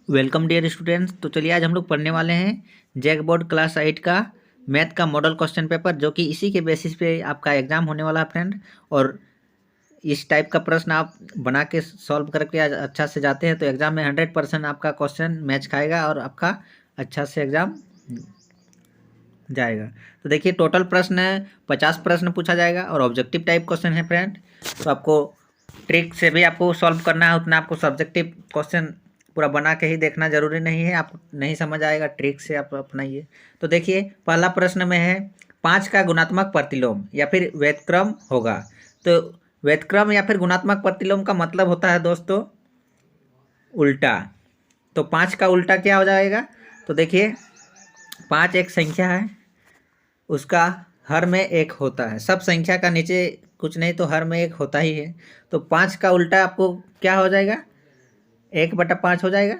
Welcome dear students. तो चलिए आज हम लोग पढ़ने वाले हैं जैक बोर्ड क्लास 8 का मैथ का मॉडल क्वेश्चन पेपर, जो कि इसी के बेसिस पे आपका एग्जाम होने वाला है फ्रेंड। और इस टाइप का प्रश्न आप बना के सॉल्व करके आज अच्छा से जाते हैं तो एग्जाम में 100% आपका क्वेश्चन मैच खाएगा और आपका अच्छा से एग्जाम जाएगा। तो देखिए टोटल प्रश्न 50 प्रश्न पूछा जाएगा और ऑब्जेक्टिव टाइप क्वेश्चन है फ्रेंड। तो आपको ट्रिक से भी आपको सॉल्व करना है, उतना आपको सब्जेक्टिव क्वेश्चन पूरा बना के ही देखना जरूरी नहीं है। आप नहीं समझ आएगा, ट्रिक से आप अपनाइए। तो देखिए पहला प्रश्न में है 5 का गुणात्मक प्रतिलोम या फिर व्युत्क्रम होगा। तो व्युत्क्रम या फिर गुणात्मक प्रतिलोम का मतलब होता है दोस्तों उल्टा। तो 5 का उल्टा क्या हो जाएगा? तो देखिए 5 एक संख्या है, उसका हर में एक होता है। सब संख्या का नीचे कुछ नहीं तो हर में एक होता ही है। तो 5 का उल्टा आपको क्या हो जाएगा? 1/5 हो जाएगा।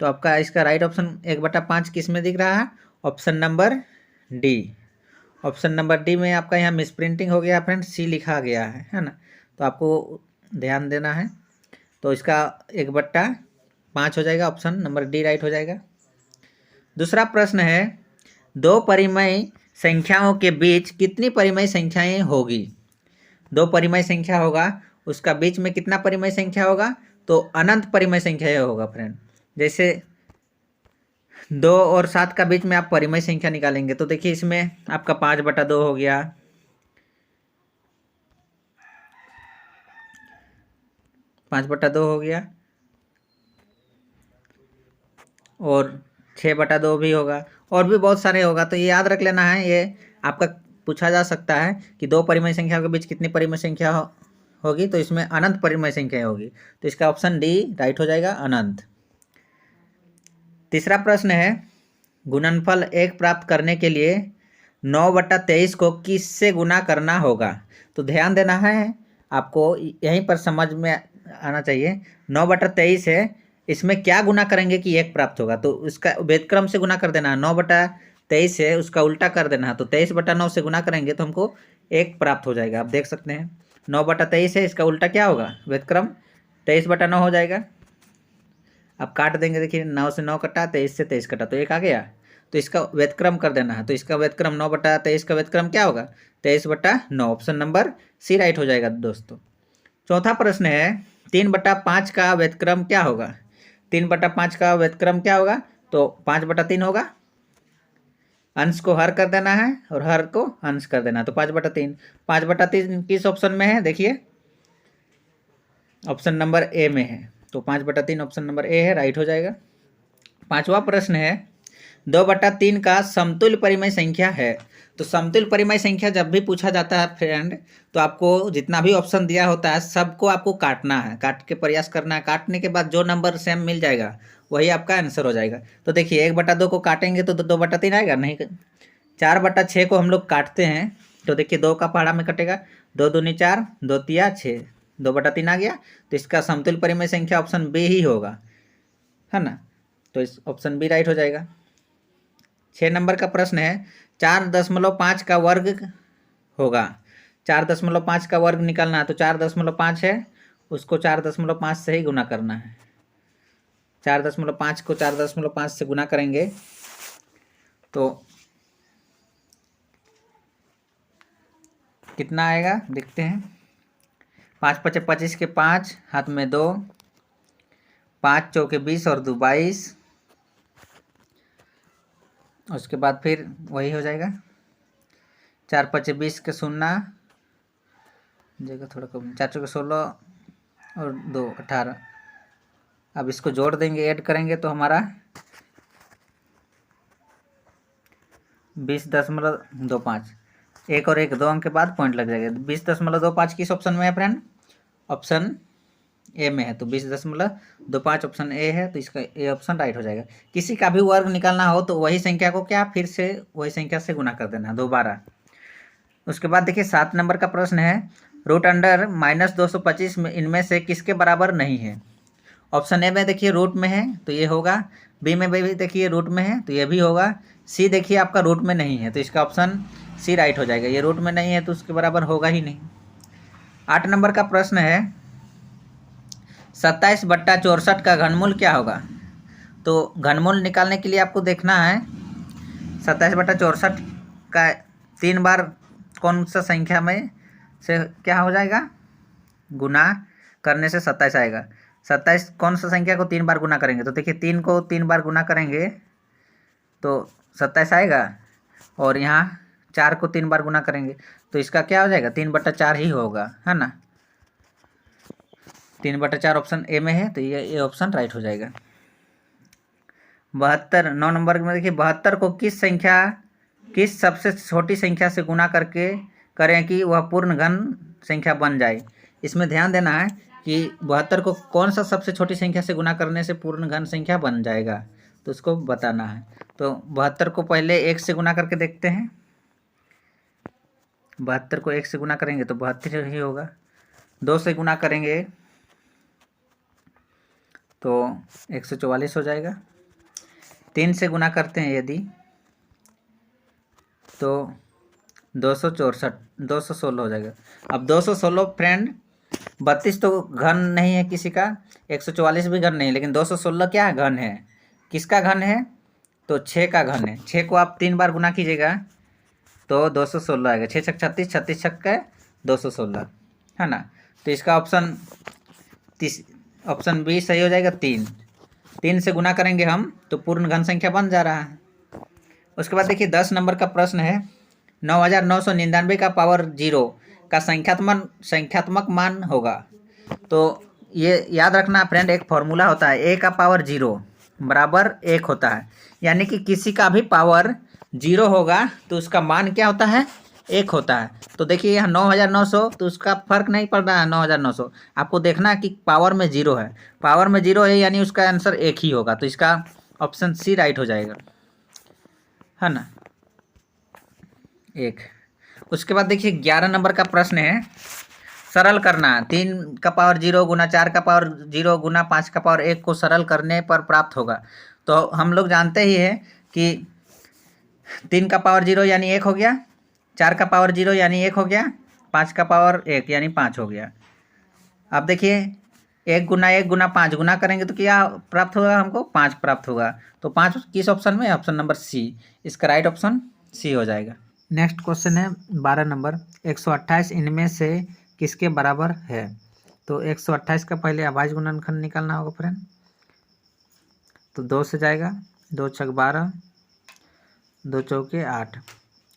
तो आपका इसका राइट ऑप्शन 1/5 किस में दिख रहा है? Option number D. Option number D में आपका यहाँ मिसप्रिंटिंग हो गया फ्रेंड, सी लिखा गया है ना। तो आपको ध्यान देना है। तो इसका 1/5 हो जाएगा, ऑप्शन नंबर डी राइट हो जाएगा। दूसरा प्रश्न है दो परिमेय संख्याओं के बीच कितनी परिमेय संख्याएं होगी? दो परिमेय संख्या होगा, उसका बीच में कितना परिमेय संख्या होगा? तो अनंत परिमेय संख्या होगा फ्रेंड। जैसे 2 और 7 का बीच में आप परिमेय संख्या निकालेंगे तो देखिए इसमें आपका 5/2 हो गया, 5/2 हो गया और 6/2 भी होगा और भी बहुत सारे होगा। तो ये याद रख लेना है, ये आपका पूछा जा सकता है कि दो परिमेय संख्या के बीच कितनी परिमेय संख्या होगी। तो इसमें अनंत परिमेय संख्या होगी। तो इसका ऑप्शन डी राइट हो जाएगा, अनंत। तीसरा प्रश्न है गुणनफल 1 प्राप्त करने के लिए 9/23 को किससे गुना करना होगा? तो ध्यान देना है आपको, यहीं पर समझ में आना चाहिए। 9/23 है, इसमें क्या गुना करेंगे कि 1 प्राप्त होगा? तो उसका व्युत्क्रम से गुना कर देना है। 9/23 है, उसका उल्टा कर देना है। तो 23/9 से गुना करेंगे तो हमको 1 प्राप्त हो जाएगा। आप देख सकते हैं 9/23 है, इसका उल्टा क्या होगा? व्युत्क्रम 23/9 हो जाएगा। अब काट देंगे, देखिए 9 से 9 कटा, 23 से 23 कटा तो 1 आ गया। तो इसका व्युत्क्रम कर देना है। तो इसका व्युत्क्रम 9/23 का व्युत्क्रम क्या होगा? 23/9। ऑप्शन नंबर सी राइट हो जाएगा दोस्तों। चौथा प्रश्न है 3/5 का व्युत्क्रम क्या होगा? 3/5 का व्युत्क्रम क्या होगा? तो 5/3 होगा। अंश को हर कर देना है और हर को अंश कर देना है। तो 5/3। 5/3 किस ऑप्शन में है? देखिए ऑप्शन नंबर ए में है। तो 5/3 ऑप्शन नंबर ए है, राइट हो जाएगा। पांचवा प्रश्न है 2/3 का समतुल्य परिमेय संख्या है। तो समतुल्य परिमेय संख्या जब भी पूछा जाता है फ्रेंड, तो आपको जितना भी ऑप्शन दिया होता है सबको आपको काटना है, काट के प्रयास करना है। काटने के बाद जो नंबर सेम मिल जाएगा वही आपका आंसर हो जाएगा। तो देखिए 1/2 को काटेंगे तो 2/3 आएगा नहीं। 4/6 को हम लोग काटते हैं तो देखिए 2 का पहाड़ा में कटेगा, 2 दूनी 4, 2 तिया 6, 2/3 आ गया। तो इसका समतुल्य परिमेय संख्या ऑप्शन बी ही होगा, है ना। तो इस ऑप्शन बी राइट हो जाएगा। 6 नंबर का प्रश्न है 4.5 का वर्ग होगा। 4.5 का वर्ग निकालना है। तो 4.5 है, उसको 4.5 से ही गुना करना है। 4.5 को 4.5 से गुना करेंगे तो कितना आएगा देखते हैं। 5 × 5 = 25 के 5 हाथ में 2, 5 × 4 = 20 और 2 = 22। उसके बाद फिर वही हो जाएगा। 4 × 5 = 20 के 0 जगह थोड़ा कम, 4 × 4 = 16 और 2 = 18। अब इसको जोड़ देंगे, ऐड करेंगे तो हमारा 20.25। 1 और 1 2 अंक के बाद पॉइंट लग जाएगा। 20.25 किस ऑप्शन में है फ्रेंड? ऑप्शन ए में है। तो 20.25 ऑप्शन ए है, तो इसका ए ऑप्शन राइट हो जाएगा। किसी का भी वर्ग निकालना हो तो वही संख्या को क्या फिर से वही संख्या से गुना कर देना दोबारा। उसके बाद देखिए 7 नंबर का प्रश्न है √(-225) में इनमें से किसके बराबर नहीं है? ऑप्शन ए में देखिए रूट में है तो ये होगा, बी में भी देखिए रूट में है तो ये भी होगा, सी देखिए आपका रूट में नहीं है तो इसका ऑप्शन सी राइट हो जाएगा। ये रूट में नहीं है तो उसके बराबर होगा ही नहीं। 8 नंबर का प्रश्न है 27/64 का घनमूल क्या होगा? तो घनमूल निकालने के लिए आपको देखना है 27/64 का 3 बार कौन सा संख्या में से क्या हो जाएगा, गुना करने से 27 आएगा। 27 कौन सा संख्या को 3 बार गुना करेंगे, तो देखिए 3 को 3 बार गुना करेंगे तो 27 आएगा, और यहाँ 4 को 3 बार गुना करेंगे तो इसका क्या हो जाएगा, 3/4 ही होगा, है ना। 3/4 ऑप्शन ए में है, तो ये ऑप्शन राइट हो जाएगा। 72 9 नंबर में देखिए 72 को किस सबसे छोटी संख्या से गुना करके करें कि वह पूर्ण घन संख्या बन जाए। इसमें ध्यान देना है कि 72 को कौन सा सबसे छोटी संख्या से गुना करने से पूर्ण घन संख्या बन जाएगा, तो उसको बताना है। तो 72 को पहले 1 से गुना करके देखते हैं। 72 को 1 से गुना करेंगे तो 72 ही होगा। 2 से गुना करेंगे तो 144 हो जाएगा। 3 से गुना करते हैं यदि तो 216 हो जाएगा। अब 216 फ्रेंड, 32 तो घन नहीं है किसी का, 144 भी घन नहीं, लेकिन 216 क्या है, घन है। किसका घन है, तो 6 का घन है। 6 को आप 3 बार गुना कीजिएगा तो 216 आएगा। 6 छक 36, 36 छक के 216, है ना। तो इसका ऑप्शन बी सही हो जाएगा। 3 से गुना करेंगे हम तो पूर्ण घन संख्या बन जा रहा है। उसके बाद देखिए 10 नंबर का प्रश्न है, 9999 का पावर 0 का संख्यात्मक मान होगा। तो ये याद रखना फ्रेंड, एक फॉर्मूला होता है, a का पावर 0 बराबर 1 होता है। यानी कि किसी का भी पावर 0 होगा तो उसका मान क्या होता है, 1 होता है। तो देखिए यहाँ 9900, तो उसका फर्क नहीं पड़ रहा है। 9900 आपको देखना है कि पावर में 0 है, पावर में 0 है यानी उसका आंसर 1 ही होगा। तो इसका ऑप्शन सी राइट हो जाएगा, है ना, 1। उसके बाद देखिए 11 नंबर का प्रश्न है, सरल करना। 3 का पावर 0 गुना 4 का पावर 0 गुना 5 का पावर 1 को सरल करने पर प्राप्त होगा। तो हम लोग जानते ही हैं कि 3 का पावर 0 यानी 1 हो गया, 4 का पावर 0 यानी 1 हो गया, 5 का पावर 1 यानी 5 हो गया। अब देखिए 1 गुना 5 गुना करेंगे तो क्या प्राप्त होगा, हमको 5 प्राप्त होगा। तो 5 किस ऑप्शन में, ऑप्शन नंबर सी, इसका राइट ऑप्शन सी हो जाएगा। नेक्स्ट क्वेश्चन है 12 नंबर, 128 इनमें से किसके बराबर है। तो 128 का पहले अभाज्य गुणनखंड निकालना होगा फ्रेंड। तो 2 से जाएगा, 2 छक 12, 2 चौके 8,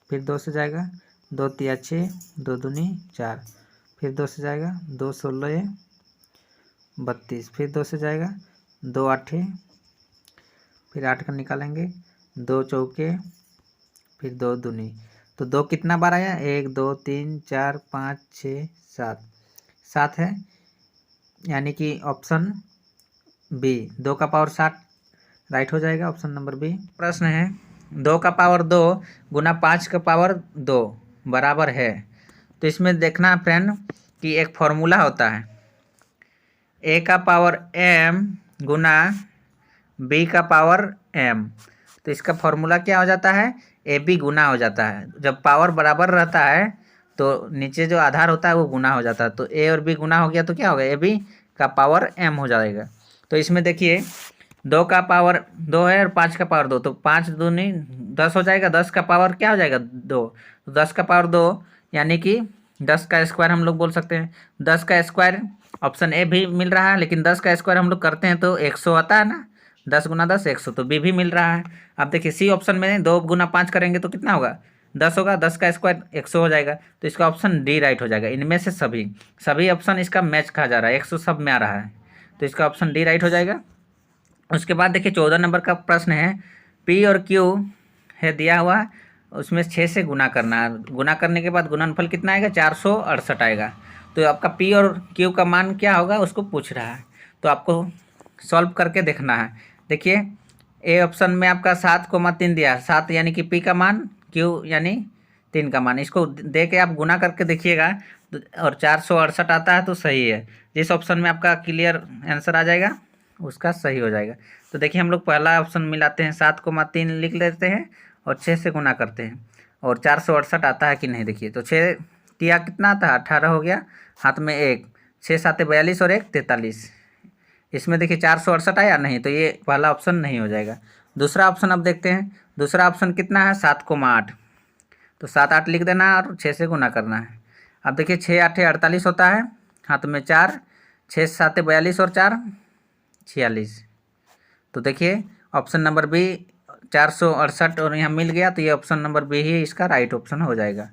फिर 2 से जाएगा, 2 तिया 6, 2 दूनी 4, फिर 2 से जाएगा, 2 16 32, फिर 2 से जाएगा, 2 आठे, फिर 8 का निकालेंगे, 2 चौके, फिर 2 दूनी। तो 2 कितना बार आया, 1 2 3 4 5 6 7, 7 है, यानी कि ऑप्शन बी 2 का पावर 7 राइट हो जाएगा, ऑप्शन नंबर बी। प्रश्न है 2 का पावर 2 गुना 5 का पावर 2 बराबर है। तो इसमें देखना फ्रेंड कि एक फॉर्मूला होता है, a का पावर m गुना b का पावर m। तो इसका फॉर्मूला क्या हो जाता है, ए बी गुना हो जाता है। जब पावर बराबर रहता है तो नीचे जो आधार होता है वो गुना हो जाता है। तो ए और बी गुना हो गया तो क्या होगा, ए बी का पावर एम हो जाएगा। तो इसमें देखिए 2 का पावर 2 है और 5 का पावर 2, तो 5 दूनी 10 हो जाएगा। 10 का पावर क्या हो जाएगा, 2, तो 10 का पावर 2 यानी कि 10 का स्क्वायर हम लोग बोल सकते हैं। 10 का स्क्वायर ऑप्शन ए भी मिल रहा है, लेकिन 10 का स्क्वायर हम लोग करते हैं तो 100 आता है ना, 10 गुना 10 100, तो बी भी मिल रहा है। अब देखिए सी ऑप्शन में 2 गुना 5 करेंगे तो कितना होगा, 10 होगा, 10 का स्क्वायर 100 हो जाएगा। तो इसका ऑप्शन डी राइट हो जाएगा। इनमें से सभी ऑप्शन इसका मैच कहा जा रहा है, 100 सब में आ रहा है, तो इसका ऑप्शन डी राइट हो जाएगा। उसके बाद देखिए 14 नंबर का प्रश्न है, पी और क्यू है दिया हुआ, उसमें 6 से गुना करना है। गुना करने के बाद गुणनफल कितना आएगा, 468 आएगा। तो आपका पी और क्यू का मान क्या होगा उसको पूछ रहा है, तो आपको सॉल्व करके देखना है। देखिए ए ऑप्शन में आपका 7,3 दिया है, 7 यानी कि पी का मान, क्यू यानी 3 का मान। इसको दे के आप गुना करके देखिएगा और 468 आता है तो सही है। जिस ऑप्शन में आपका क्लियर आंसर आ जाएगा उसका सही हो जाएगा। तो देखिए हम लोग पहला ऑप्शन मिलाते हैं, 7,3 लिख लेते हैं और 6 से गुना करते हैं और 468 आता है कि नहीं। देखिए तो 6 तिया कितना आता है, 18 हो गया, हाथ में 1, 6 7 42 और 1 43, इसमें देखिए 468 आया नहीं, तो ये पहला ऑप्शन नहीं हो जाएगा। दूसरा ऑप्शन अब देखते हैं। दूसरा ऑप्शन कितना है, 7,8, तो 7 8 लिख देना है और 6 से गुना करना है। अब देखिए 6 8 48 होता है, हाथ में 4, 6 7 42 और 4 46। तो देखिए ऑप्शन नंबर बी 468 और यहाँ मिल गया, तो ये ऑप्शन नंबर बी ही इसका राइट ऑप्शन हो जाएगा।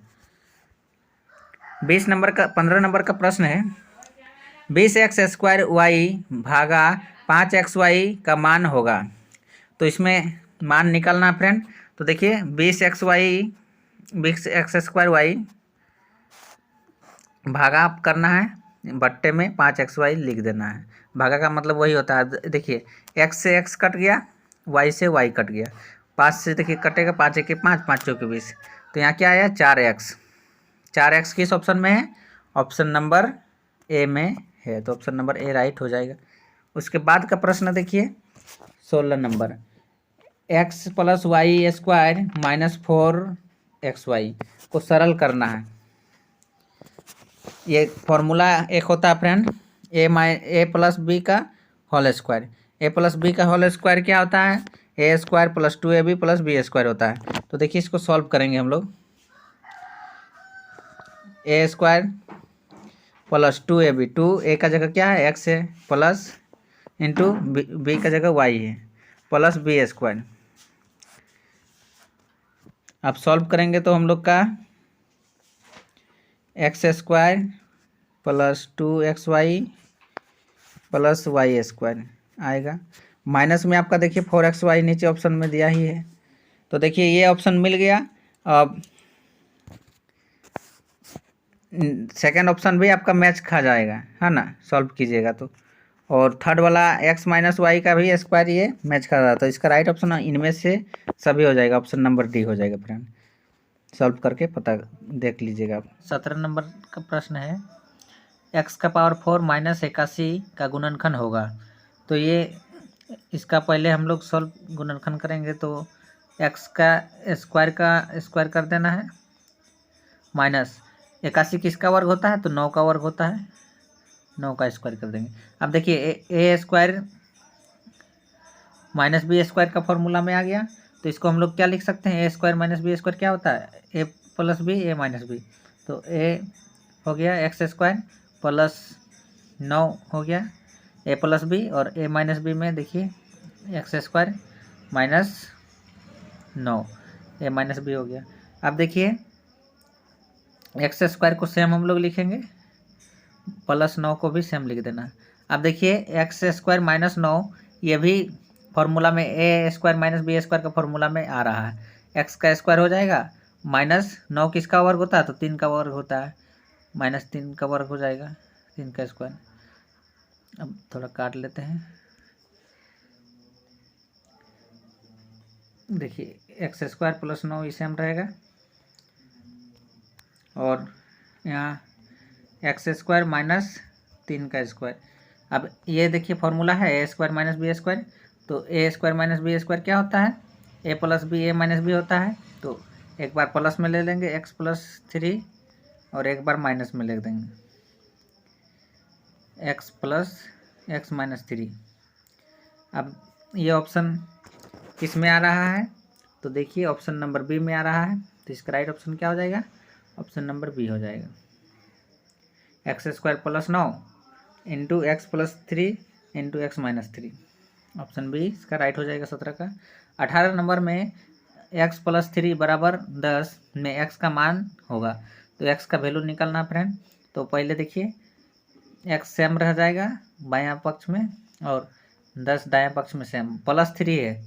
15 नंबर का प्रश्न है, 20x² भागा 5xy का मान होगा। तो इसमें मान निकालना फ्रेंड। तो देखिए 20x² भागा करना है, बट्टे में 5xy लिख देना है। भागा का मतलब वही होता है, देखिए x से x कट गया, y से y कट गया, 5 से देखिए कटेगा, 5 1 5, 5 4 20। तो यहाँ क्या आया, 4x। 4x किस ऑप्शन में है, ऑप्शन नंबर ए में है, तो ऑप्शन नंबर ए राइट हो जाएगा। उसके बाद का प्रश्न देखिए 16 नंबर, x + y² - 4xy को सरल करना है। ये फॉर्मूला एक होता है फ्रेंड, a + b का होल स्क्वायर। a + b का होल स्क्वायर क्या होता है, a² + 2ab + b² होता है। तो देखिए इसको सॉल्व करेंगे हम लोग। a² + 2ab, 2a का जगह क्या है, x है, प्लस इंटू b का जगह y है, प्लस b²। अब सॉल्व करेंगे तो हम लोग का x² + 2xy + y² आएगा। माइनस में आपका देखिए 4xy नीचे ऑप्शन में दिया ही है, तो देखिए ये ऑप्शन मिल गया। अब सेकंड ऑप्शन भी आपका मैच खा जाएगा, है ना, सॉल्व कीजिएगा तो। और थर्ड वाला x - y का भी स्क्वायर ये मैच खा रहा है, तो इसका राइट ऑप्शन इनमें से सभी हो जाएगा, ऑप्शन नंबर डी हो जाएगा फ्रेंड। सॉल्व करके पता देख लीजिएगा आप। 17 नंबर का प्रश्न है, x⁴ - 81 का गुणनखंड होगा। तो ये इसका पहले हम लोग सॉल्व गुणनखंड करेंगे, तो x का स्क्वायर कर देना है, माइनस 81 किसका वर्ग होता है, तो 9 का वर्ग होता है, 9 का स्क्वायर कर देंगे। अब देखिए a² - b² का फॉर्मूला में आ गया, तो इसको हम लोग क्या लिख सकते हैं, a² - b² क्या होता है, a + b a - b। तो a हो गया x² + 9 हो गया a + b, और a - b में देखिए x² - 9 a - b हो गया। अब देखिए x² को सेम हम लोग लिखेंगे, + 9 को भी सेम लिख देना। अब देखिए x² - 9 ये भी फॉर्मूला में a² - b² का फॉर्मूला में आ रहा है, x का स्क्वायर हो जाएगा, -9 किसका वर्ग होता है, तो 3 का वर्ग होता है, -3 का वर्ग हो जाएगा, 3 का स्क्वायर। अब थोड़ा काट लेते हैं, देखिए x² + 9 सेम रहेगा, और यहाँ x² - 3 का स्क्वायर। अब ये देखिए फॉर्मूला है a² - b², तो a² - b² क्या होता है, a + b a - b होता है। तो एक बार प्लस में ले लेंगे x + 3, और एक बार माइनस में लिख देंगे x + x - 3। अब ये ऑप्शन किस में आ रहा है, तो देखिए ऑप्शन नंबर बी में आ रहा है, तो इसका राइट ऑप्शन क्या हो जाएगा, ऑप्शन नंबर बी हो जाएगा। x² + 9 into x + 3 into x - 3, option B इसका राइट हो जाएगा 17 का। 18 नंबर में x + 3 = 10 में x का मान होगा। तो x का वैल्यू निकालना फ्रेंड। तो पहले देखिए x सेम रह जाएगा बायां पक्ष में, और 10 दायां पक्ष में सेम, +3 है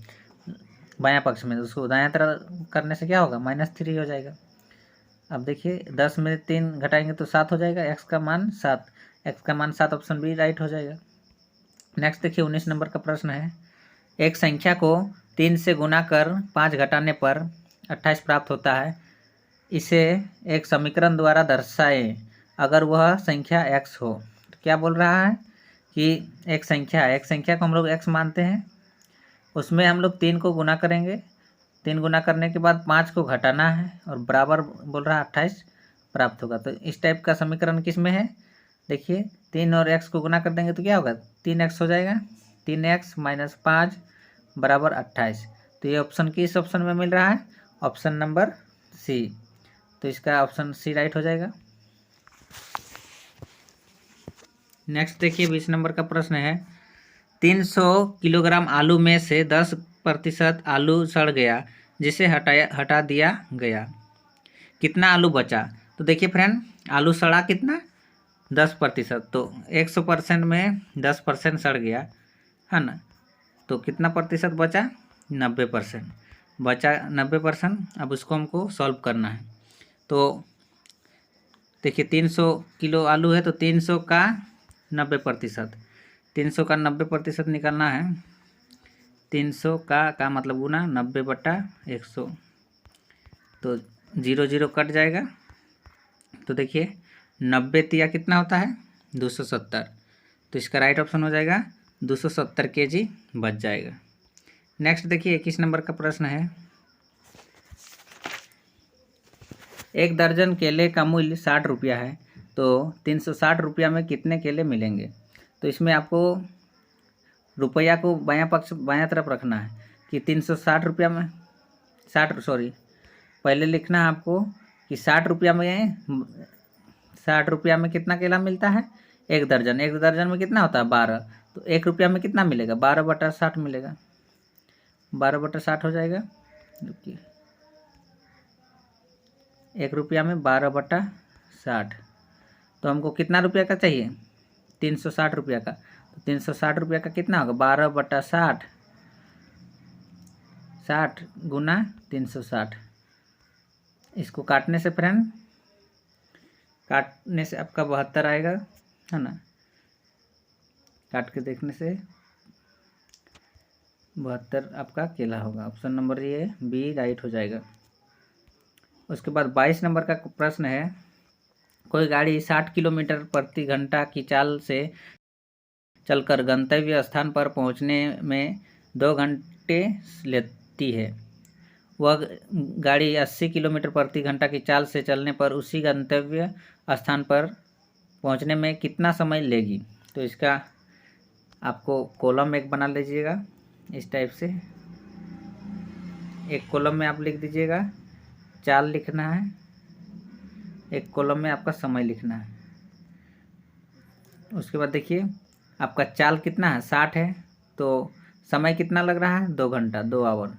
बायां पक्ष में, उसको दायां तरफ करने से क्या होगा, -3 हो जाएगा। अब देखिए 10 में 3 घटाएंगे तो 7 हो जाएगा, x का मान 7, x का मान 7, ऑप्शन बी राइट हो जाएगा। नेक्स्ट देखिए 19 नंबर का प्रश्न है, एक संख्या को 3 से गुना कर 5 घटाने पर 28 प्राप्त होता है, इसे एक समीकरण द्वारा दर्शाएं अगर वह संख्या x हो। तो क्या बोल रहा है कि एक संख्या को हम लोग x मानते हैं, उसमें हम लोग 3 को गुना करेंगे, 3 गुना करने के बाद 5 को घटाना है, और बराबर बोल रहा है 28 प्राप्त होगा। तो इस टाइप का समीकरण किस में है, देखिए 3 और x को गुना कर देंगे तो क्या होगा, 3x हो जाएगा। 3x - 5 बराबर 28। तो ये ऑप्शन किस ऑप्शन में मिल रहा है, ऑप्शन नंबर सी। तो इसका ऑप्शन सी राइट हो जाएगा। नेक्स्ट देखिए 20 नंबर का प्रश्न है, 300 किलोग्राम आलू में से 10% आलू सड़ गया जिसे हटा दिया गया, कितना आलू बचा। तो देखिए फ्रेंड, आलू सड़ा कितना, 10%। तो 100% में 10% सड़ गया है ना, तो कितना प्रतिशत बचा, 90% बचा, 90%। अब उसको हमको सॉल्व करना है। तो देखिए 300 किलो आलू है तो 300 का 90%, 300 का 90% निकालना है। 300 का मतलब गुना 90/100, तो 0 कट जाएगा। तो देखिए 90 तिया कितना होता है, 270। तो इसका राइट ऑप्शन हो जाएगा 270 kg बच जाएगा। नेक्स्ट देखिए 21 नंबर का प्रश्न है, 1 दर्जन केले का मूल्य 60 रुपया है तो 360 रुपया में कितने केले मिलेंगे। तो इसमें आपको रुपया को बायां तरफ रखना है कि 360 रुपया में पहले लिखना है आपको कि 60 रुपया में कितना केला मिलता है, 1 दर्जन। 1 दर्जन में कितना होता है, 12। तो 1 रुपया में कितना मिलेगा, 12/60 मिलेगा, 12/60 हो जाएगा। देखिए 1 रुपया में 12/60, तो हमको कितना रुपया का चाहिए, 360 रुपया का। तो 360 रुपया का कितना होगा, 12/60, 60 गुना 360। इसको काटने से फ्रेंड, काटने से आपका 72 आएगा, है ना। काट के देखने से 72 आपका केला होगा। ऑप्शन नंबर ये बी राइट हो जाएगा। उसके बाद 22 नंबर का प्रश्न है, कोई गाड़ी 60 किलोमीटर प्रति घंटा की चाल से चलकर गंतव्य स्थान पर पहुंचने में 2 घंटे लेती है। वह गाड़ी 80 किलोमीटर प्रति घंटा की चाल से चलने पर उसी गंतव्य स्थान पर पहुंचने में कितना समय लेगी। तो इसका आपको कॉलम एक बना लीजिएगा इस टाइप से। एक कॉलम में आप लिख दीजिएगा चाल लिखना है, एक कॉलम में आपका समय लिखना है। उसके बाद देखिए आपका चाल कितना है, 60 है, तो समय कितना लग रहा है, 2 घंटा, 2 आवर।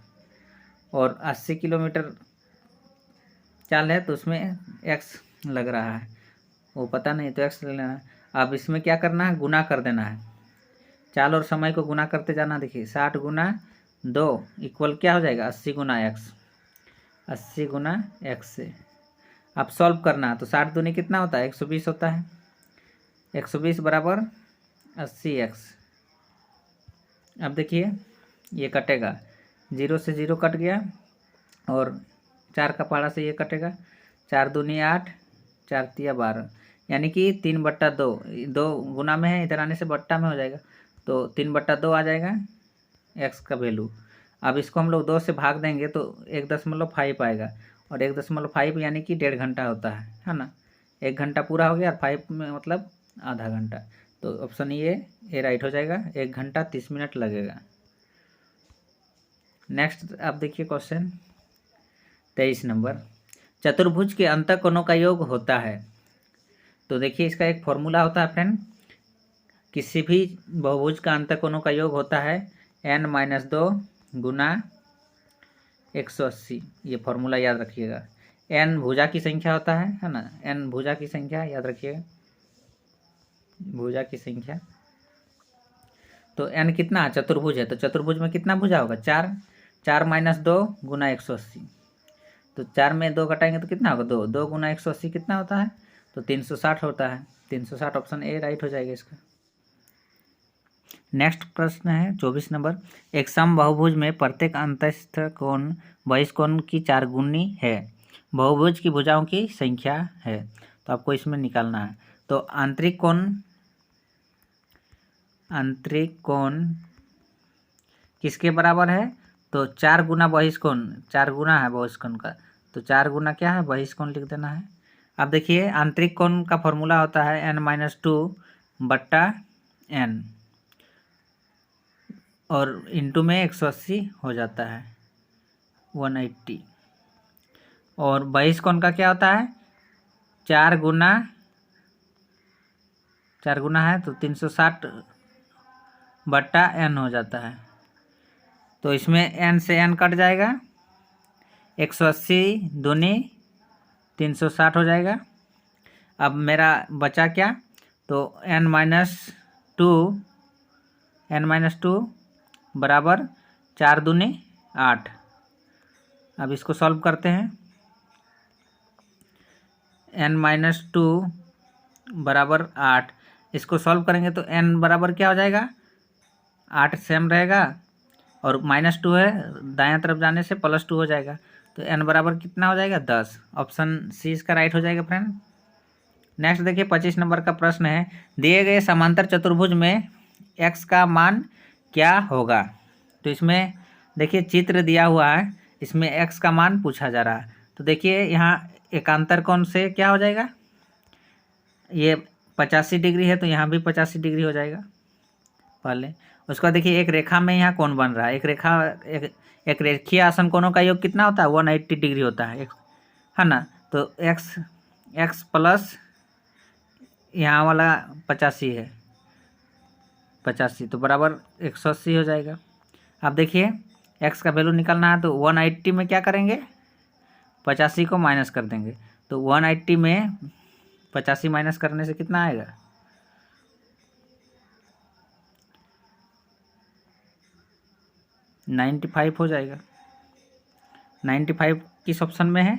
और 80 किलोमीटर चाल है तो उसमें x लग रहा है, वो पता नहीं तो x लेना है। अब इसमें क्या करना है, गुना कर देना है, चाल और समय को गुना करते जाना। देखिए 60 गुना 2 इक्वल क्या हो जाएगा, 80 गुना x, 80 गुना x से आप सॉल्व करना है। तो 60 दूनी कितना होता है, 120 होता है, 120 बराबर 80x। अब देखिए ये कटेगा, 0 से 0 कट गया और 4 का पहाड़ा से ये कटेगा, 4 दूनी 8, 4 तिया 12, यानी कि 3/2। 2 गुना में है, इधर आने से बट्टा में हो जाएगा, तो 3/2 आ जाएगा x का वैल्यू। अब इसको हम लोग 2 से भाग देंगे तो 1.5 आएगा, और 1.5 यानी कि 1.5 घंटा होता है ना। 1 घंटा पूरा हो गया और 5 में मतलब आधा घंटा। तो ऑप्शन ये राइट हो जाएगा, 1 घंटा 30 मिनट लगेगा। नेक्स्ट आप देखिए क्वेश्चन 23 नंबर, चतुर्भुज के अंतःकोणों का योग होता है। तो देखिए इसका एक फॉर्मूला होता है फ्रेंड, किसी भी बहुभुज का अंतःकोणों का योग होता है n-2 गुना 180। ये फॉर्मूला याद रखिएगा। n भुजा की संख्या होता है ना, n भुजा की संख्या याद रखिएगा, भुजा की संख्या। तो n कितना है, चतुर्भुज है, तो चतुर्भुज में कितना भुजा होगा, 4, 4 - 2 गुना 180। तो 4 में 2 घटाएंगे तो कितना होगा, 2, 2 गुना 180 कितना होता है, तो 360 होता है। 360 ऑप्शन ए राइट हो जाएगा इसका। नेक्स्ट प्रश्न है 24 नंबर, एक समबाहुभुज में प्रत्येक अंतस्थ कोण बहिष्कोण की 4 गुनी है, बहुभुज की भुजाओं की संख्या है। तो आपको इसमें निकालना है। तो आंतरिक कोण किसके बराबर है, तो 4 गुना बहिष्कोण, 4 गुना है बहिष्कोण का, तो 4 गुना क्या है, बहिष्कोण लिख देना है। अब देखिए आंतरिक कोण का फॉर्मूला होता है n-2/n और इंटू में 180 हो जाता है 180। और बहिष कोण का क्या होता है 4 गुना है तो 360/n हो जाता है। तो इसमें n से n कट जाएगा 180 दूनी 360 हो जाएगा। अब मेरा बचा क्या तो n-2 बराबर 4 दूनी 8। अब इसको सॉल्व करते हैं। n-2 बराबर 8 इसको सॉल्व करेंगे तो n बराबर क्या हो जाएगा 8 सेम रहेगा और -2 है दायां तरफ जाने से +2 हो जाएगा। तो n बराबर कितना हो जाएगा 10। ऑप्शन सी इसका राइट हो जाएगा फ्रेंड। नेक्स्ट देखिए 25 नंबर का प्रश्न है दिए गए समांतर चतुर्भुज में x का मान क्या होगा। तो इसमें देखिए चित्र दिया हुआ है, इसमें x का मान पूछा जा रहा है। तो देखिए यहाँ एकांतर कोण से क्या हो जाएगा ये 85 डिग्री है तो यहाँ भी 85 डिग्री हो जाएगा पहले। उसके बाद देखिए एक रेखा में यहाँ कोण बन रहा है। एक रेखीय आसन कोणों का योग कितना होता है 180 डिग्री होता है ना। तो x प्लस यहाँ वाला 85 है 85 तो बराबर 180 हो जाएगा। अब देखिए x का वैल्यू निकालना है तो 180 में क्या करेंगे 85 को माइनस कर देंगे। तो 180 में 85 माइनस करने से कितना आएगा 95 हो जाएगा। 95 किस ऑप्शन में है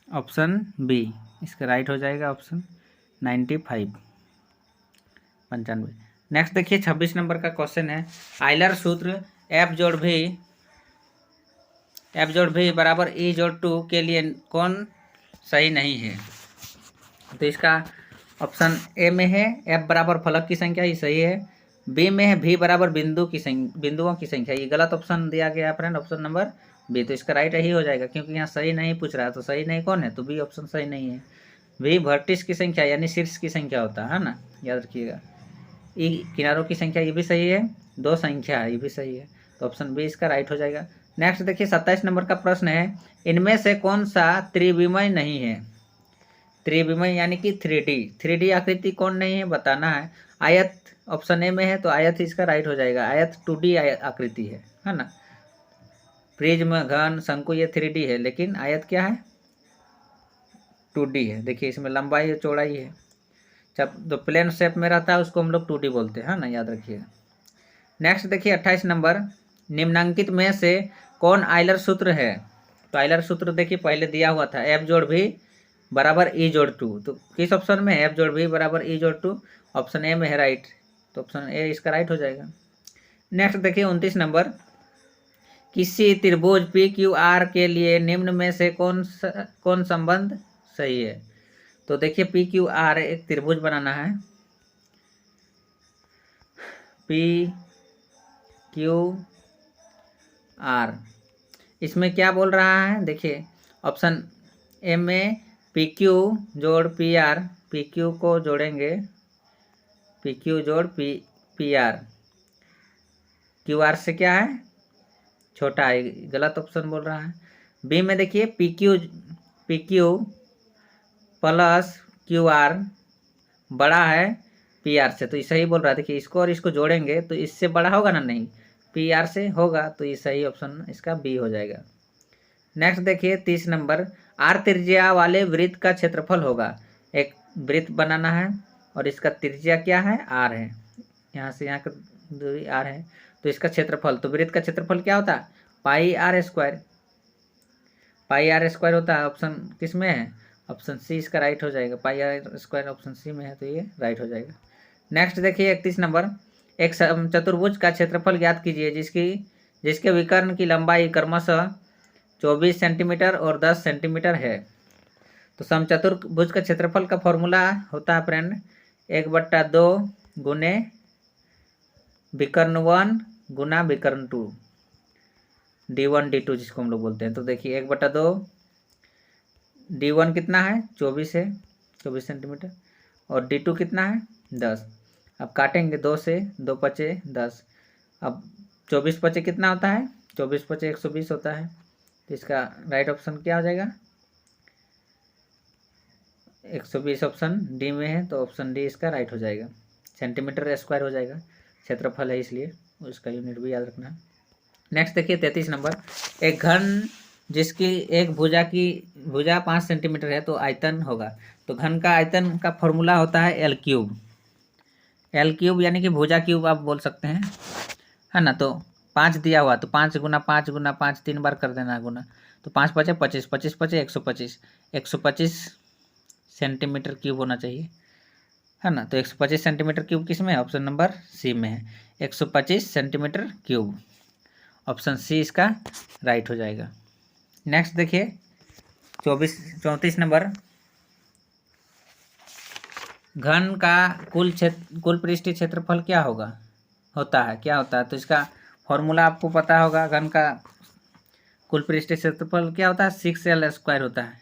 ऑप्शन बी इसका राइट हो जाएगा ऑप्शन 95 95। नेक्स्ट देखिए 26 नंबर का क्वेश्चन है आयलर सूत्र F जोड़ भी बराबर E जोड़ 2 के लिए कौन सही नहीं है। तो इसका ऑप्शन ए में है F बराबर फलक की संख्या ये सही है। बी में है V बराबर बिंदुओं की संख्या ये गलत ऑप्शन दिया गया फ्रेंड ऑप्शन नंबर बी। तो इसका राइट यही हो जाएगा क्योंकि यहाँ सही नहीं पूछ रहा है तो सही नहीं कौन है तो बी ऑप्शन सही नहीं है। वी वर्टिस की संख्या यानी शीर्ष की संख्या होता है ना याद रखिएगा। ई किनारों की संख्या ये भी सही है 2 संख्या है ये भी सही है तो ऑप्शन बी इसका राइट हो जाएगा। नेक्स्ट देखिए 27 नंबर का प्रश्न है इनमें से कौन सा त्रिविमय नहीं है। त्रिविमय यानी कि 3D आकृति कौन नहीं है बताना है। आयत ऑप्शन ए में है तो आयत इसका राइट हो जाएगा। आयत 2D आकृति है ना। प्रिज्म घन शंकु ये 3D है लेकिन आयत क्या है 2D है। देखिए इसमें लंबाई और चौड़ाई है। जब जो प्लेन शेप में रहता है उसको हम लोग 2D बोलते हैं ना याद रखिएगा। नेक्स्ट देखिए 28 नंबर निम्नांकित में से कौन आयलर सूत्र है। तो आयलर सूत्र देखिए पहले दिया हुआ था F जोड़ भी बराबर E जोड़ 2। तो किस ऑप्शन में है F जोड़ भी बराबर E जोड़ 2 ऑप्शन ए में है राइट तो ऑप्शन ए इसका राइट हो जाएगा। नेक्स्ट देखिए 29 नंबर किसी त्रिभुज PQR के लिए निम्न में से कौन संबंध सही है। तो देखिए PQR एक त्रिभुज बनाना है PQR इसमें क्या बोल रहा है देखिए ऑप्शन ए में PQ जोड़ PR PQ को जोड़ेंगे PQ जोड़ PR QR से क्या है छोटा है गलत ऑप्शन बोल रहा है। बी में देखिए PQ प्लस QR बड़ा है PR से तो ये सही बोल रहा है। देखिए इसको और इसको जोड़ेंगे तो इससे बड़ा होगा ना नहीं PR से होगा तो ये सही ऑप्शन इसका बी हो जाएगा। नेक्स्ट देखिए 30 नंबर R त्रिज्या वाले वृत्त का क्षेत्रफल होगा। एक वृत्त बनाना है और इसका त्रिज्या क्या है R है यहाँ से यहाँ का दूरी R है तो इसका क्षेत्रफल तो वृत्त का क्षेत्रफल क्या होता है πr² होता है। ऑप्शन किस में है ऑप्शन सी इसका राइट हो जाएगा πr² ऑप्शन सी में है तो ये राइट हो जाएगा। नेक्स्ट देखिए 31 नंबर एक चतुर्भुज का क्षेत्रफल ज्ञात कीजिए जिसके विकर्ण की लंबाई क्रमशः 24 सेंटीमीटर और 10 सेंटीमीटर है। तो समचतुर्भुज का क्षेत्रफल का फॉर्मूला होता है फ्रेंड 1/2 गुने विकर्ण 1 गुना विकर्ण 2 D1 D2 जिसको हम लोग बोलते हैं। तो देखिए 1/2 D1 कितना है 24 है, 24 सेंटीमीटर। और D2 कितना है 10। अब काटेंगे 2 से, 2 पचे 10। अब 24 पचे कितना होता है, 24 पचे 120 होता है। तो इसका राइट ऑप्शन क्या हो जाएगा, 120 ऑप्शन डी में है, तो ऑप्शन डी इसका राइट हो जाएगा। सेंटीमीटर स्क्वायर हो जाएगा, क्षेत्रफल है इसलिए उसका यूनिट भी याद रखना। नेक्स्ट देखिए 33 नंबर। एक घन जिसकी एक भुजा 5 सेंटीमीटर है तो आयतन होगा। तो घन का आयतन का फॉर्मूला होता है एल क्यूब। एल क्यूब यानी कि भुजा क्यूब आप बोल सकते हैं, है ना। तो 5 दिया हुआ तो 5 गुना 5 गुना 5 3 बार कर देना गुना। तो 5 पचे 25, 25 पचे 125, 125 सेंटीमीटर क्यूब होना चाहिए, है ना। तो 125 सेंटीमीटर क्यूब किस में है, ऑप्शन नंबर सी में है। 125 सेंटीमीटर क्यूब, ऑप्शन सी इसका राइट हो जाएगा। नेक्स्ट देखिए 34 नंबर। घन का कुल पृष्ठीय क्षेत्रफल क्या होता है। तो इसका फॉर्मूला आपको पता होगा। घन का कुल पृष्ठीय क्षेत्रफल क्या होता है, 6L² होता है।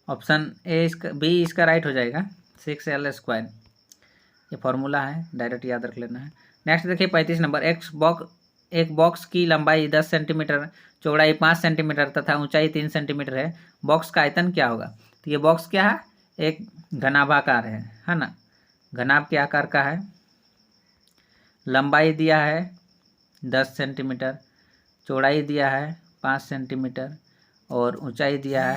ऑप्शन ए बी इसका राइट हो जाएगा, 6L²। ये फॉर्मूला है, डायरेक्ट याद रख लेना है। नेक्स्ट देखिए 35 नंबर। एक बॉक्स की लंबाई 10 सेंटीमीटर, चौड़ाई 5 सेंटीमीटर तथा ऊंचाई 3 सेंटीमीटर है। बॉक्स का आयतन क्या होगा। तो ये बॉक्स क्या है, एक घनाभाकार है ना। घनाभ के आकार का है। लंबाई दिया है 10 सेंटीमीटर, चौड़ाई दिया है 5 सेंटीमीटर और ऊंचाई दिया है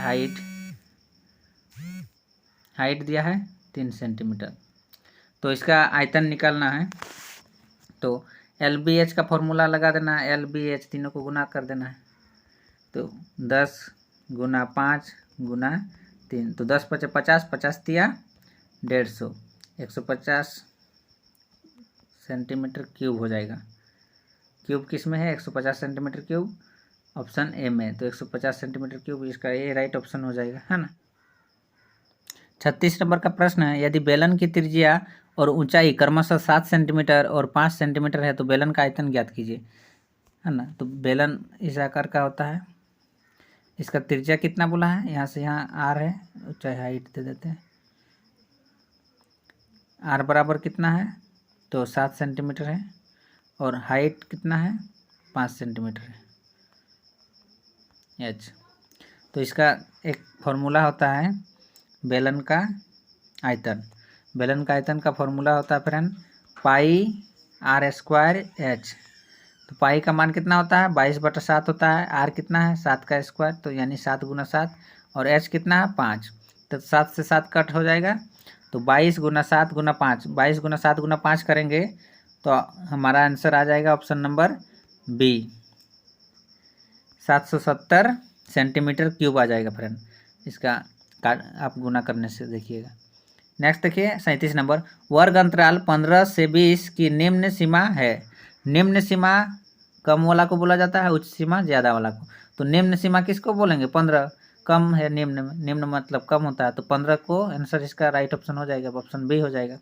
हाइट दिया है 3 सेंटीमीटर। तो इसका आयतन निकालना है। तो LBH का फॉर्मूला लगा देना है। LBH तीनों को गुना कर देना है। तो 10 गुना 5 गुना 3, तो 10 पचे 50, 50 दिया 150, 150 सेंटीमीटर क्यूब हो जाएगा। क्यूब किस में है, 150 सेंटीमीटर क्यूब, ऑप्शन ए में। तो 150 सेंटीमीटर क्यूब इसका ए राइट ऑप्शन हो जाएगा, है ना। 36 नंबर का प्रश्न है। यदि बेलन की त्रिज्या और ऊंचाई क्रमशः 7 सेंटीमीटर और 5 सेंटीमीटर है तो बेलन का आयतन ज्ञात कीजिए, है ना। तो बेलन इस आकार का होता है। इसका त्रिज्या कितना बोला है, यहाँ से यहाँ आर है, ऊंचाई हाइट दे देते हैं। आर बराबर कितना है, तो 7 सेंटीमीटर है और हाइट कितना है 5 सेंटीमीटर है, एच। तो इसका एक फॉर्मूला होता है बेलन का आयतन। बेलन का आयतन का फॉर्मूला होता है फ्रेंड πr²h। तो पाई का मान कितना होता है, 22/7 होता है। आर कितना है 7 का स्क्वायर, तो यानी 7 गुना 7, और एच कितना है 5। तो 7 से 7 कट हो जाएगा। तो 22 गुना 7 गुना 5, 22 गुना 7 गुना 5 करेंगे तो हमारा आंसर आ जाएगा option number B, 770 centimetre cube आ जाएगा फ्रेंड। इसका आप गुना करने से देखिएगा। नेक्स्ट देखिए 37 नंबर। वर्ग अंतराल 15 से 20 की निम्न सीमा है। निम्न सीमा कम वाला को बोला जाता है, उच्च सीमा ज़्यादा वाला को। तो निम्न सीमा किसको बोलेंगे, 15 कम है निम्न में, निम्न मतलब कम होता है। तो 15 को आंसर इसका राइट ऑप्शन हो जाएगा, ऑप्शन बी हो जाएगा।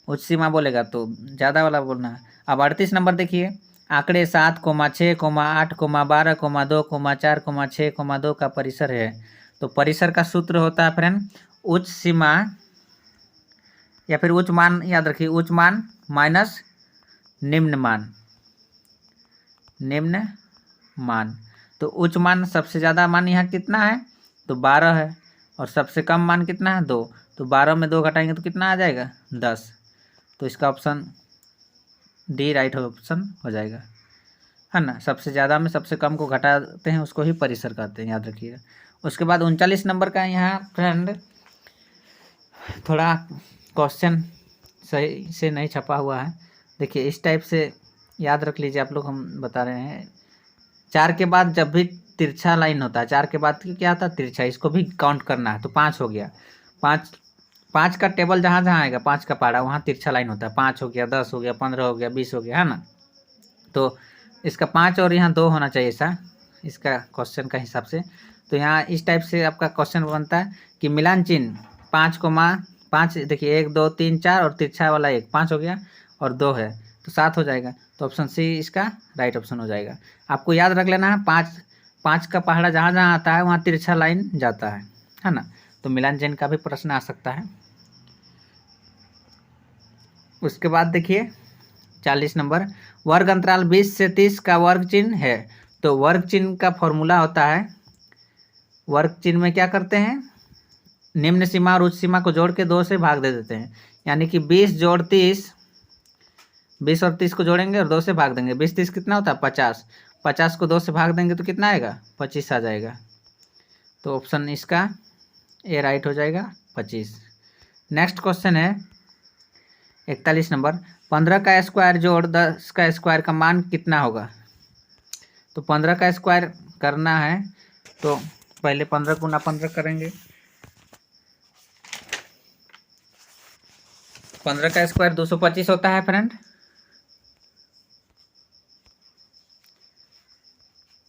उच्च सीमा बोलेगा तो ज़्यादा वाला बोलना है। अब 38 नंबर देखिए। आंकड़े 7, 6, 8, 12, 2, 4, 6, 2 का परिसर है। तो परिसर का सूत्र होता है फ्रेंड उच्च सीमा या फिर उच्च मान, याद रखिए उच्च मान माइनस निम्न मान। निम्न मान, तो उच्च मान सबसे ज़्यादा मान यहाँ कितना है, तो 12 है, और सबसे कम मान कितना है 2। तो 12 में 2 घटाएंगे तो कितना आ जाएगा 10। तो इसका ऑप्शन डी राइट ऑप्शन हो जाएगा, है ना। सबसे ज़्यादा में सबसे कम को घटाते हैं उसको ही परिसर कहते हैं, याद रखिएगा। उसके बाद 39 नंबर का यहाँ फ्रेंड थोड़ा क्वेश्चन सही से नहीं छपा हुआ है। देखिए इस टाइप से याद रख लीजिए आप लोग, हम बता रहे हैं। 4 के बाद जब भी तिरछा लाइन होता है, 4 के बाद क्या आता है तिरछा, इसको भी काउंट करना है। तो 5 हो गया, 5 का टेबल जहाँ जहाँ आएगा 5 का पारा वहाँ तिरछा लाइन होता है। 5 हो गया, 10 हो गया, 15 हो गया, 20 हो गया, है ना। तो इसका 5 और यहाँ 2 होना चाहिए ऐसा, इसका क्वेश्चन का हिसाब से। तो यहाँ इस टाइप से आपका क्वेश्चन बनता है कि मिलान चिन्ह 5, देखिए 1 2 3 4 और तिरछा वाला 1, 5 हो गया और 2 है तो 7 हो जाएगा। तो ऑप्शन सी इसका राइट ऑप्शन हो जाएगा। आपको याद रख लेना है 5 का पहाड़ा जहाँ जहाँ आता है वहाँ तिरछा लाइन जाता है। है ना। तो मिलान चिन्ह का भी प्रश्न आ सकता है। उसके बाद देखिए 40 नंबर, वर्ग अंतराल 20 से 30 का वर्ग चिन्ह है। तो वर्ग चिन्ह का फॉर्मूला होता है, वर्ग चिन्ह में क्या करते हैं, निम्न सीमा और उच्च सीमा को जोड़ के 2 से भाग दे देते हैं। यानी कि 20 जोड़ 30, 20 और 30 को जोड़ेंगे और 2 से भाग देंगे। 20 30 कितना होता है 50, 50 को 2 से भाग देंगे तो कितना आएगा 25 आ जाएगा। तो ऑप्शन इसका ए राइट हो जाएगा 25। नेक्स्ट क्वेश्चन है 41 नंबर, 15 का स्क्वायर जोड़ 10 का स्क्वायर का मान कितना होगा। तो 15 का स्क्वायर करना है तो पहले 15 गुना 15 करेंगे। 15 का स्क्वायर 225 होता है फ्रेंड।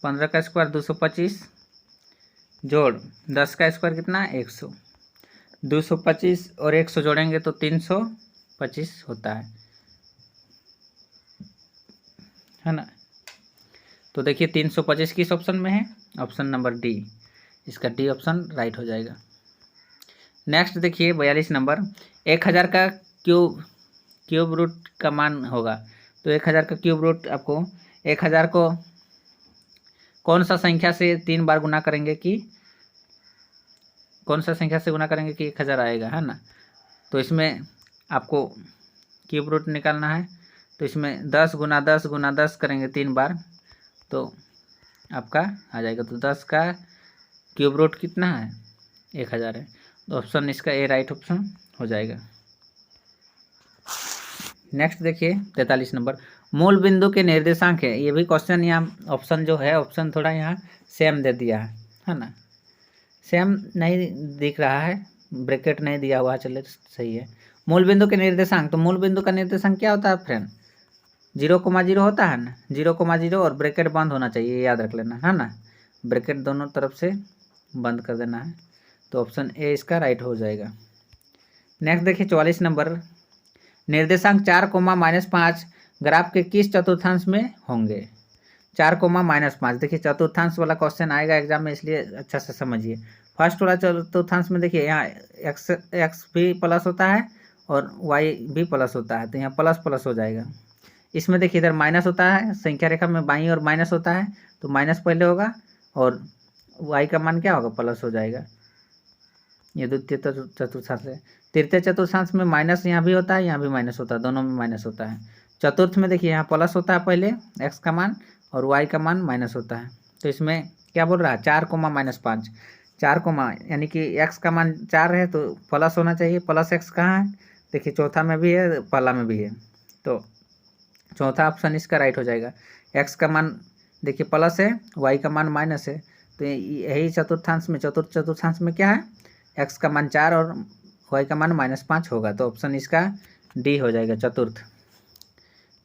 15 का स्क्वायर 225 जोड़ 10 का स्क्वायर कितना है 100, 225 और 100 जोड़ेंगे तो 325 होता है ना। तो देखिए 325 किस ऑप्शन में है, ऑप्शन नंबर डी, इसका डी ऑप्शन राइट हो जाएगा। नेक्स्ट देखिए 42 नंबर, 1000 का क्यूब रूट का मान होगा। तो 1000 का क्यूब रूट आपको 1000 को कौन सा संख्या से 3 बार गुना करेंगे कि कौन सा संख्या से गुना करेंगे कि 1000 आएगा, है ना। तो इसमें आपको क्यूब रूट निकालना है। तो इसमें 10 गुना 10 गुना 10 करेंगे 3 बार तो आपका आ जाएगा। तो 10 का क्यूब रूट कितना है 1000 है। तो ऑप्शन इसका ए राइट ऑप्शन हो जाएगा। नेक्स्ट देखिए 43 नंबर, मूल बिंदु के निर्देशांक है। ये भी क्वेश्चन यहाँ ऑप्शन जो है ऑप्शन थोड़ा यहाँ सेम दे दिया है ना। सेम नहीं दिख रहा है, ब्रैकेट नहीं दिया हुआ है, चले सही है। मूल बिंदु के निर्देशांक, तो मूल बिंदु का निर्देशांक क्या होता है फ्रेंड, 0,0 होता है ना, 0,0 और ब्रैकेट बंद होना चाहिए, याद रख लेना है ना। ब्रैकेट दोनों तरफ से बंद कर देना है। तो ऑप्शन ए इसका राइट हो जाएगा। नेक्स्ट देखिए 44 नंबर, निर्देशांक 4,-5 ग्राफ के किस चतुर्थांश में होंगे। 4,-5 देखिए चतुर्थांश वाला क्वेश्चन आएगा एग्जाम में, इसलिए अच्छा से समझिए। फर्स्ट वाला चतुर्थांश में देखिए यहाँ एक्स भी प्लस होता है और वाई भी प्लस होता है, तो यहाँ प्लस प्लस हो जाएगा। इसमें देखिए इधर माइनस होता है, संख्या रेखा में बाईं और माइनस होता है, तो माइनस पहले होगा और वाई का मान क्या होगा प्लस हो जाएगा। ये द्वितीय चतुर्थांश है। तृतीय चतुर्थांश में माइनस यहाँ भी होता है, यहाँ भी माइनस होता है, दोनों में माइनस होता है। चतुर्थ में देखिए यहाँ प्लस होता है पहले एक्स का मान और वाई का मान माइनस होता है। तो इसमें क्या बोल रहा है 4,-5, 4, यानी कि एक्स का मान 4 है तो प्लस होना चाहिए। प्लस एक्स कहाँ है, देखिए चौथा में भी है पहला में भी है, तो चौथा ऑप्शन इसका राइट हो जाएगा। एक्स का मान देखिए प्लस है, वाई का मान माइनस है, तो यही चतुर्थांश में चतुर्थांश में क्या है एक्स का मान 4 और वाई का मान -5 होगा। तो ऑप्शन इसका डी हो जाएगा चतुर्थ।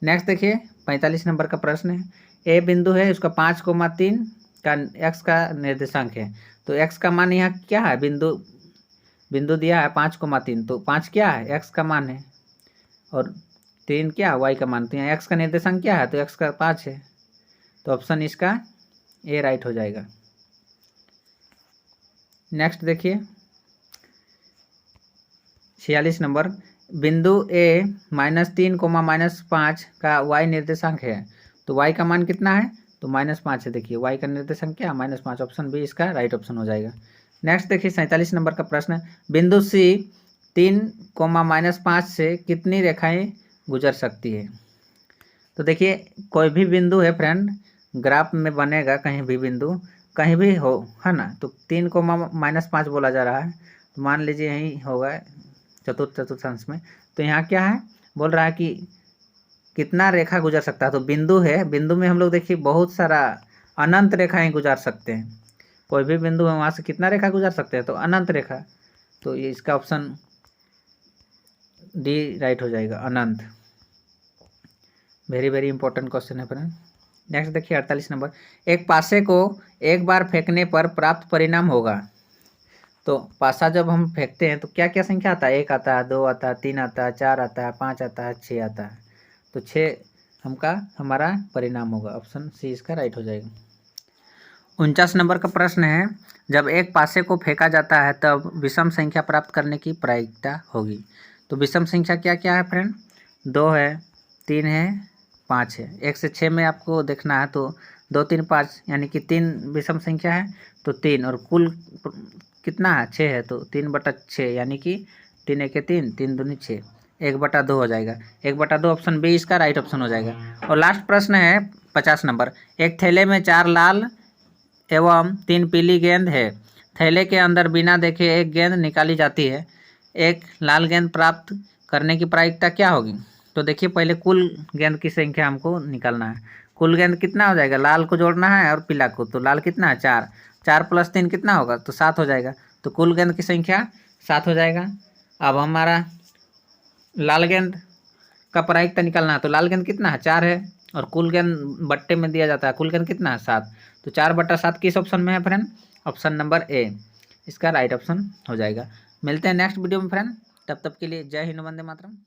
नेक्स्ट देखिए 45 नंबर का प्रश्न है, ए बिंदु है उसका 5,3 का एक्स का निर्देशांक है। तो एक्स का मान यहाँ क्या है, बिंदु दिया है 5,3, तो 5 क्या है एक्स का मान है और 3 क्या वाई का मान, तो यहाँ एक्स का निर्देशांक क्या है तो एक्स का 5 है। तो ऑप्शन इसका ए राइट हो जाएगा। नेक्स्ट देखिए 46 नंबर, बिंदु ए -3, -5 का वाई निर्देशांक है। तो वाई का मान कितना है तो -5 है। देखिए वाई का निर्देशांक क्या -5, ऑप्शन बी इसका राइट ऑप्शन हो जाएगा। नेक्स्ट देखिए 47 नंबर का प्रश्न, बिंदु सी 3, -5 से कितनी रेखाएं गुजर सकती है। तो देखिए कोई भी बिंदु है फ्रेंड ग्राफ में बनेगा, कहीं भी बिंदु कहीं भी हो, है ना। तो 3,-5 बोला जा रहा है, तो मान लीजिए यही होगा चतुर्थांश में। तो यहाँ क्या है बोल रहा है कि कितना रेखा गुजर सकता है। तो बिंदु है, बिंदु में हम लोग देखिए बहुत सारा अनंत रेखाएं गुजार सकते हैं। कोई भी बिंदु है वहाँ से कितना रेखा गुजार सकते हैं तो अनंत रेखा। तो ये इसका ऑप्शन डी राइट हो जाएगा, अनंत। वेरी वेरी इंपॉर्टेंट क्वेश्चन है फ्रेंड। नेक्स्ट देखिए 48 नंबर, एक पासे को एक बार फेंकने पर प्राप्त परिणाम होगा। तो पासा जब हम फेंकते हैं तो क्या क्या संख्या आता है, 1 आता है, 2 आता है, 3 आता है, 4 आता है, 5 आता है, 6 आता है। तो 6 हमारा परिणाम होगा, ऑप्शन सी इसका राइट हो जाएगा। 49 नंबर का प्रश्न है, जब एक पासे को फेंका जाता है तब विषम संख्या प्राप्त करने की प्रायिकता होगी। तो विषम संख्या क्या क्या है फ्रेंड? 2 है, 3 है, 5 है। 1 से 6 में आपको देखना है तो 2 3 5 यानी कि 3 विषम संख्या है तो 3, और कुल कितना है? 6 है तो 3/6 यानी कि 3 1 3, 3 दूनी 6, 1/2 हो जाएगा। 1/2 ऑप्शन बी इसका राइट ऑप्शन हो जाएगा। और लास्ट प्रश्न है 50 नंबर, एक थैले में 4 लाल एवं 3 पीली गेंद है। थैले के अंदर बिना देखे एक गेंद निकाली जाती है। एक लाल गेंद प्राप्त करने की प्रायिकता क्या होगी? तो देखिए पहले कुल गेंद की संख्या हमको निकालना है। कुल गेंद कितना हो जाएगा? लाल को जोड़ना है और पीला को, तो लाल कितना है? 4, 4 + 3 कितना होगा? तो 7 हो जाएगा। तो कुल गेंद की संख्या 7 हो जाएगा। अब हमारा लाल गेंद का प्रायिकता निकालना है, तो लाल गेंद कितना है? 4 है, और कुल गेंद बट्टे में दिया जाता है, कुल गेंद कितना है? 7। तो 4/7 किस ऑप्शन में है फ्रेंड? ऑप्शन नंबर ए इसका राइट ऑप्शन हो जाएगा। मिलते हैं नेक्स्ट वीडियो में फ्रेंड, तब तक के लिए जय हिंद, वंदे मातरम।